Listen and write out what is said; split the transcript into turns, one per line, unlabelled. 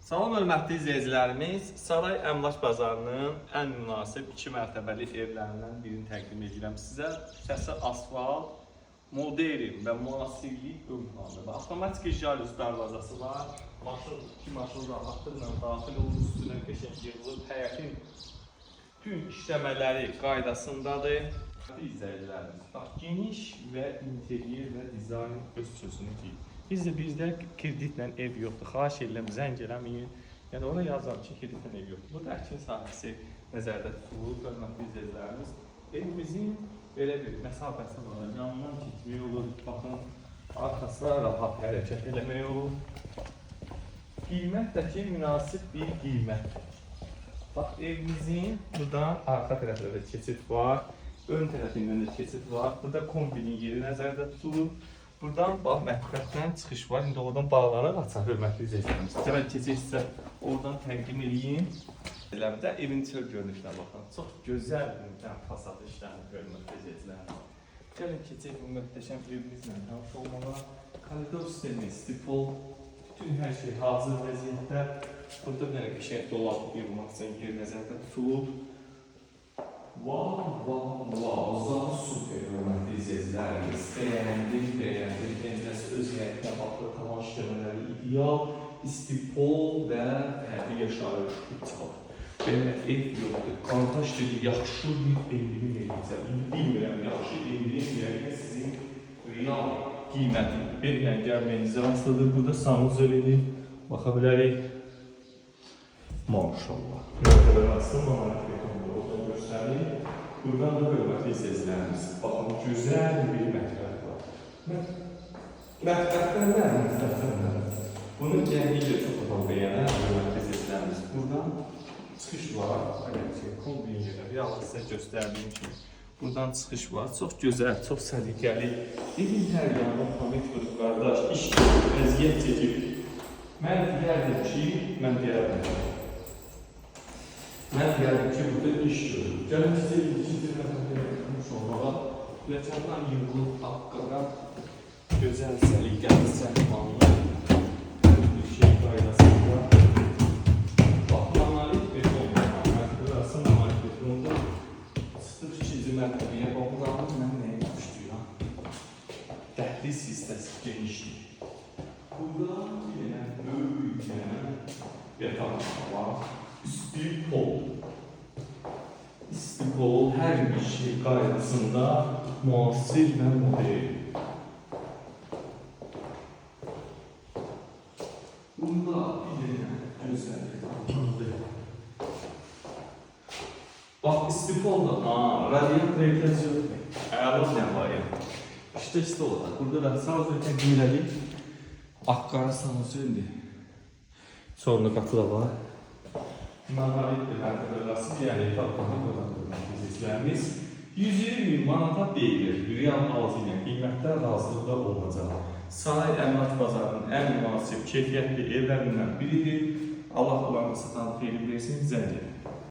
Salam hörmətli izləyicilərimiz, Saray Əmlak Bazarının ən münasib 2 mərtəbəli evlərindən birini təqdim edirəm sizə. Səsi asfalt, modern və müasirlik ön planda. Avtomatik jalüz darvazası var. İki maşın rahatlıqla daxil olur, üstünə qəşəng yığılır. Həyətin bütün işləmələri qaydasındadır. İzləyicilərimiz, geniş və interyer və dizayn öz sözünü deyir. Bizdə kreditlə ev yoxdur. Xahiş edirəm, zəng eləməyin. Yəni ona yazıram ki, kreditlə ev yoxdur. Burada əkin sahəsi nəzərdə tutulur, hörmətli izləyicilərimiz. Evimizin belə bir məsafəsi var. Yanından keçmək olur. Baxın, arxasına rahat hərəkət eləmək olur. Qiymət də ki, münasib bir qiymətdir. Bax, evimizin buradan arxa tərəflərdə keçid var. Ön tərəfindən də keçid var. Burada kombinin yeri nəzərdə tutulur. Buradan bax, mətbəxdən çıxış var. İndi oradan bağlanır, açar hörmətli izləyicilərimiz. Gələn keçəcəksə oradan təqdim edeyim. Eləmdə evin çöl görünüşünə baxın. Çox gözəl bir fasad işlərini hörmətli izləyicilərimiz. Gəlin keçək bu möhtəşəm evimizlə tanış olmağa. Koridor sistemi, stipol, bütün hər şey hazır vəziyyətdə. Burada bir qəşəng dolab yığmaq üçün yer nəzərdə tutulub. Vav, uzaq super hörmətli izləyicilərimiz. Bəyəndik. Pəncərəsi öz həyətinə baxır, tavan işləmələri ideal, istipol və fərqli yaşayış çıxır. Belə ev yoxdur. Qardaş dedi, yaxşı bir endirim edəcəm. İndi bilmirəm, yaxşı endirim yəqin sizin real qiyməti. Bellə gəlməyinizə rastladır. Burada sanuzel edib, baxa bilərik. Maşallah. Mərtəbə rastı, manat betonda orada göstərir. Buradan da hörmətli izləyicilərimiz. Baxın, gözəl bir mətbəx var. Mətbəxdən nə? Bunu gəldikcə çox adam bəyənər, hörmətli izləyicilərimiz. Buradan çıxış var. Kombin yerə, bir Allah sizə göstərdiyim kimi. Buradan çıxış var. Çox gözəl, çox səliqəli. Evin hər yanında pamit qırıb, qardaş, iş vəziyyət çəkib. Mən deyərdim ki, burada iş görürüm. Gəlin sizə ikinci mərtəbəyə tutmuş olmağa, pləkandan yığılıb haqqıqa gözəl səliqəli səhmanlı bir şey qaydasında. Bax, monolit betonda, mərtəbəsi monolit betonda çıxdıq ikinci mərtəbəyə bağlanır, mən nəyə başlayıram? Dəhliz hissəsi genişdir. Burada bir böyük yataq var. İstipol hər bir şey qaydasında müasir və modern. Bunda bir gözəllik tanıdır. Bax, istipol da, radiator ehtiyac yoxdur. Əla nə var ya? İşte olacaq. Burada da sadəcə təqdim elədik. Akkara sanuseldir. Sonra qatı da var. Monolit bir mərtəbəsi, yəni tapqanı qoyulur izləyicilərimiz. 120.000 manata deyilir, real alıcı ilə qiymətdə razılıqda olacaq. Saray Əmlak Bazarının ən münasib, keyfiyyətli evlərindən biridir. Allah onlarını satan xeyli versin, zəng edin.